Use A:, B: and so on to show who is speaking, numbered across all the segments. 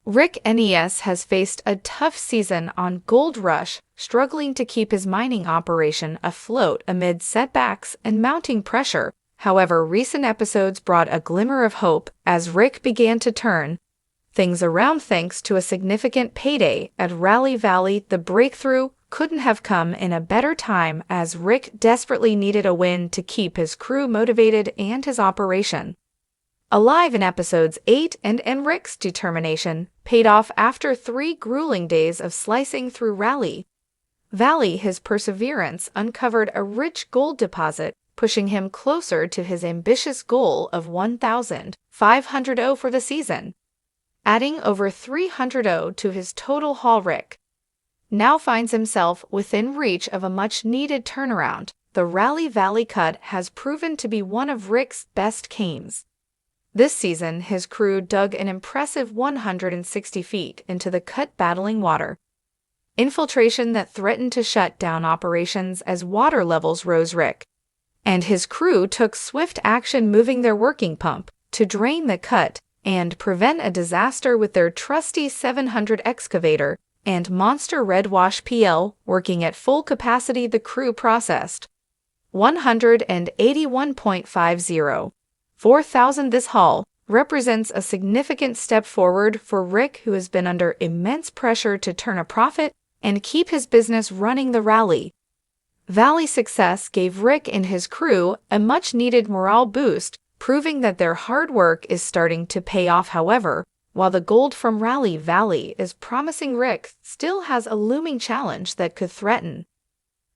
A: Rick Ness has faced a tough season on Gold Rush, struggling to keep his mining operation afloat amid setbacks and mounting pressure. However, recent episodes brought a glimmer of hope as Rick began to turn things around thanks to a significant payday at Rally Valley. The breakthrough couldn't have come in a better time as Rick desperately needed a win to keep his crew motivated and his operation alive. In episodes 8 and Rick's determination paid off after 3 grueling days of slicing through Rally Valley. His perseverance uncovered a rich gold deposit, pushing him closer to his ambitious goal of 1,500 for the season. Adding over 300 to his total haul, Rick now finds himself within reach of a much-needed turnaround. The Rally Valley cut has proven to be one of Rick's best games. This season, his crew dug an impressive 160 feet into the cut, battling water infiltration that threatened to shut down operations as water levels rose. Rick and his crew took swift action, moving their working pump to drain the cut and prevent a disaster with their trusty 700 excavator and monster Redwash PL working at full capacity. The crew processed 181.50 4,000. This haul represents a significant step forward for Rick, who has been under immense pressure to turn a profit and keep his business running. The Rally Valley success gave Rick and his crew a much-needed morale boost, proving that their hard work is starting to pay off. However, while the gold from Rally Valley is promising, Rick still has a looming challenge that could threaten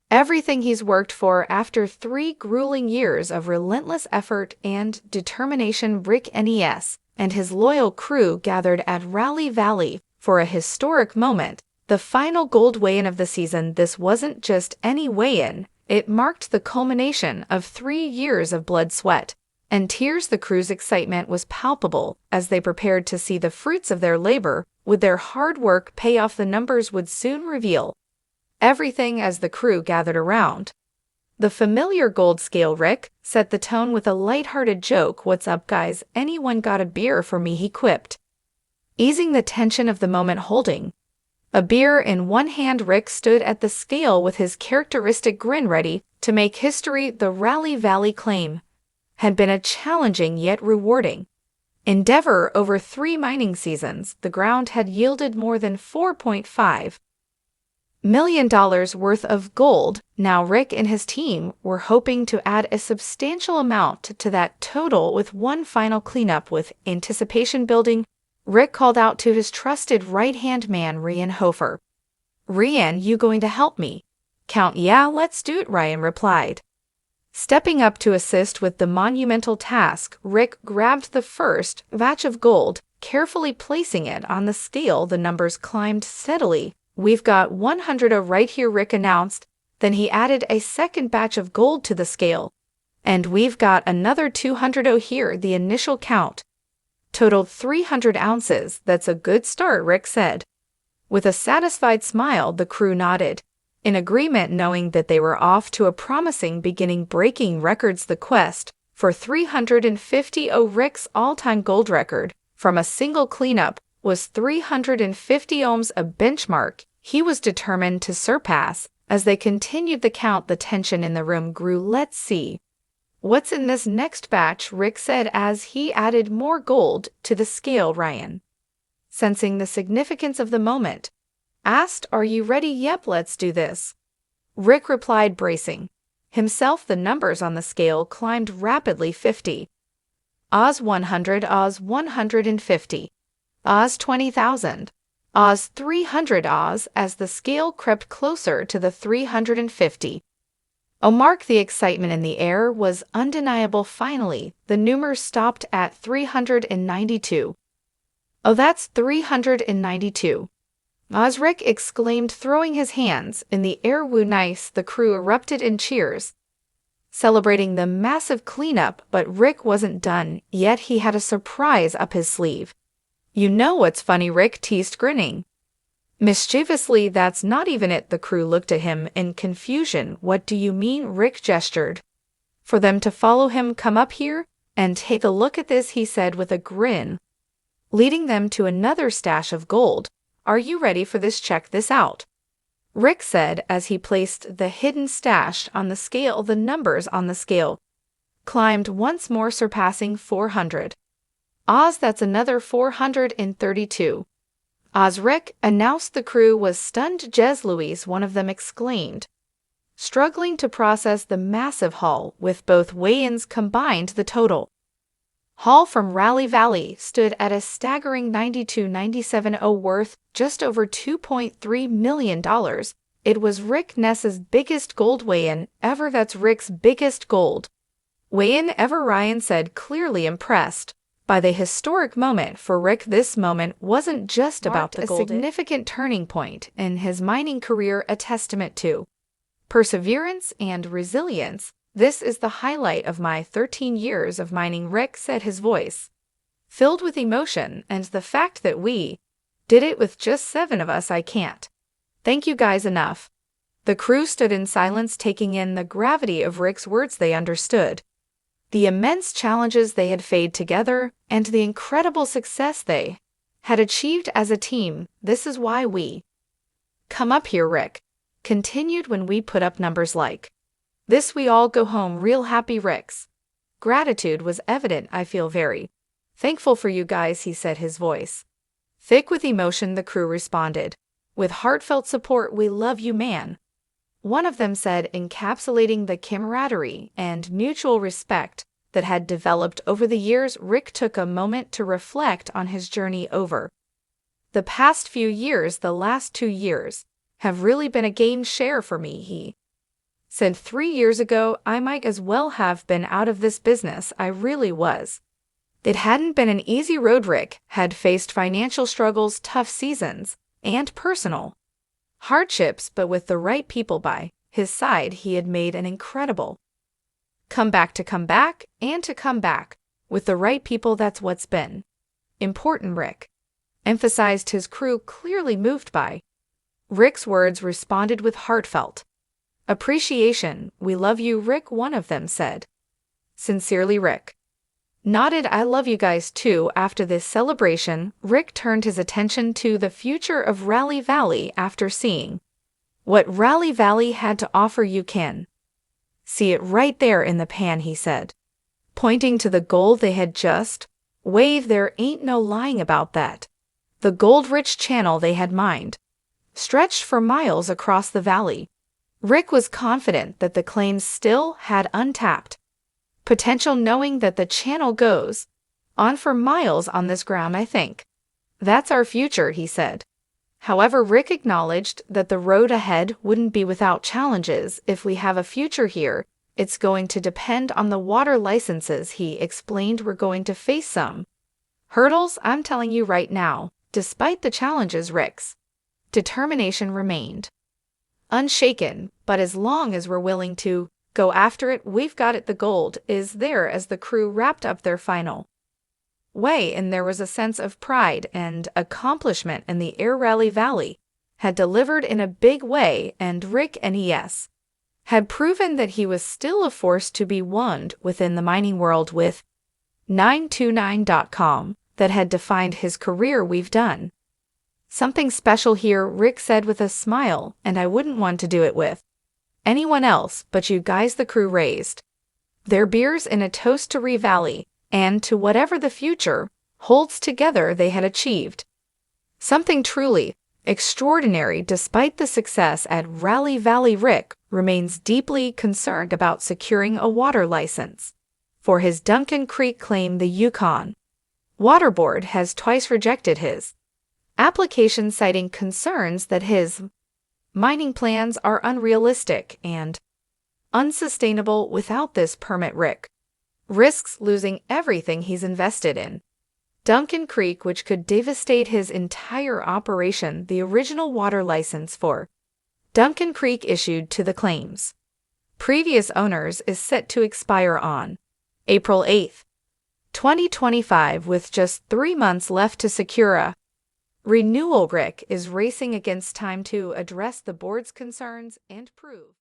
A: everything he's worked for. After 3 grueling years of relentless effort and determination, Rick Ness and his loyal crew gathered at Rally Valley for a historic moment, the final gold weigh-in of the season. This wasn't just any weigh-in, it marked the culmination of 3 years of blood, sweat, and tears. The crew's excitement was palpable as they prepared to see the fruits of their labor. Would their hard work pay off? The numbers would soon reveal everything as the crew gathered around the familiar gold scale. Rick set the tone with a lighthearted joke. "What's up, guys? Anyone got a beer for me?" he quipped, easing the tension of the moment. Holding a beer in one hand, Rick stood at the scale with his characteristic grin, ready to make history. The Rally Valley claim had been a challenging yet rewarding endeavor. Over 3 mining seasons, the ground had yielded more than $4.5 million worth of gold. Now Rick and his team were hoping to add a substantial amount to that total with one final cleanup. With anticipation building, Rick called out to his trusted right-hand man, Ryan Hofer. "Ryan, you going to help me count?" "Yeah, let's do it," Ryan replied. Stepping up to assist with the monumental task, Rick grabbed the first batch of gold, carefully placing it on the scale. The numbers climbed steadily. "We've got 100 right here," Rick announced. Then he added a second batch of gold to the scale. "And we've got another 200 here." The initial count totaled 300 ounces. "That's a good start," Rick said. With a satisfied smile, the crew nodded in agreement, knowing that they were off to a promising beginning. Breaking records. The quest for 350 Rick's all-time gold record from a single cleanup was 350 ohms, a benchmark he was determined to surpass. As they continued the count, the tension in the room grew. "Let's see what's in this next batch," Rick said as he added more gold to the scale. Ryan, sensing the significance of the moment, asked, "Are you ready?" "Yep, let's do this," Rick replied, bracing himself. The numbers on the scale climbed rapidly. 50 Oz, 100 Oz, 150 Oz, 20,000 Oz, 300 Oz. As the scale crept closer to the 350 mark, the excitement in the air was undeniable. Finally, the number stopped at 392. "Oh, that's 392 Oz," Rick exclaimed, throwing his hands in the air. "Woo, nice." The crew erupted in cheers, celebrating the massive cleanup. But Rick wasn't done yet. He had a surprise up his sleeve. "You know what's funny?" Rick teased, grinning mischievously. "That's not even it." The crew looked at him in confusion. "What do you mean?" Rick gestured for them to follow him. "Come up here and take a look at this," he said with a grin. leading them to another stash of gold. "Are you ready for this? Check this out," Rick said as he placed the hidden stash on the scale. The numbers on the scale climbed once more, surpassing 400. "Oz, that's another 432. Oz, Rick," announced. The crew was stunned. "Jez Louise," one of them exclaimed, struggling to process the massive haul. With both weigh-ins combined, the total haul from Rally Valley stood at a staggering 92.97, worth just over $2.3 million. It was Rick Ness's biggest gold weigh-in ever. "That's Rick's biggest gold weigh-in ever," Ryan said, clearly impressed by the historic moment for Rick. This moment wasn't just about a significant turning point in his mining career, a testament to perseverance and resilience. "This is the highlight of my 13 years of mining," Rick said, his voice filled with emotion, "and the fact that we did it with just 7 of us, I can't thank you guys enough." The crew stood in silence, taking in the gravity of Rick's words. They understood the immense challenges they had faced together and the incredible success they had achieved as a team. "This is why we come up here," Rick continued. "When we put up numbers like this, we all go home real happy." Rick's gratitude was evident. "I feel very thankful for you guys," he said, his voice thick with emotion. The crew responded with heartfelt support. "We love you, man," one of them said, encapsulating the camaraderie and mutual respect that had developed over the years. Rick took a moment to reflect on his journey over the past few years. "The last 2 years have really been a game changer for me," he said. 3 years ago, I might as well have been out of this business. I really was. It hadn't been an easy road. Rick had faced financial struggles, tough seasons, and personal hardships, but with the right people by his side, he had made an incredible comeback. To come back with the right people, that's what's been important, Rick emphasized, his crew clearly moved by Rick's words, responded with heartfelt appreciation. "We love you, Rick," one of them said sincerely. Rick nodded. "I love you guys too." After this celebration, Rick turned his attention to the future of Rally Valley. "After seeing what Rally Valley had to offer, you can see it right there in the pan," he said, pointing to the gold they had just weighed. "There ain't no lying about that." The gold-rich channel they had mined stretched for miles across the valley. Rick was confident that the claims still had untapped potential, knowing that the channel goes on for miles on this ground. "I think that's our future," he said. However, Rick acknowledged that the road ahead wouldn't be without challenges. "If we have a future here, it's going to depend on the water licenses," he explained. "We're going to face some hurdles, I'm telling you right now." Despite the challenges, Rick's determination remained unshaken. "But as long as we're willing to go after it, we've got it. The gold is there." As the crew wrapped up their final weigh, and there was a sense of pride and accomplishment in the air. Rally Valley had delivered in a big way, and Rick Ness had proven that he was still a force to be reckoned with in the mining world. With 929.com that had defined his career, "We've done something special here," Rick said with a smile, "and I wouldn't want to do it with anyone else but you guys." The crew raised their beers in a toast to Rally Valley and to whatever the future holds. Together they had achieved something truly extraordinary. Despite the success at Rally Valley, Rick remains deeply concerned about securing a water license for his Duncan Creek claim. The Yukon Water Board has twice rejected his application, citing concerns that his mining plans are unrealistic and unsustainable. Without this permit, Rick risks losing everything he's invested in Duncan Creek, which could devastate his entire operation. The original water license for Duncan Creek, issued to the claim's previous owners, is set to expire on April 8, 2025, with just 3 months left to secure a renewal. Rick is racing against time to address the board's concerns and prove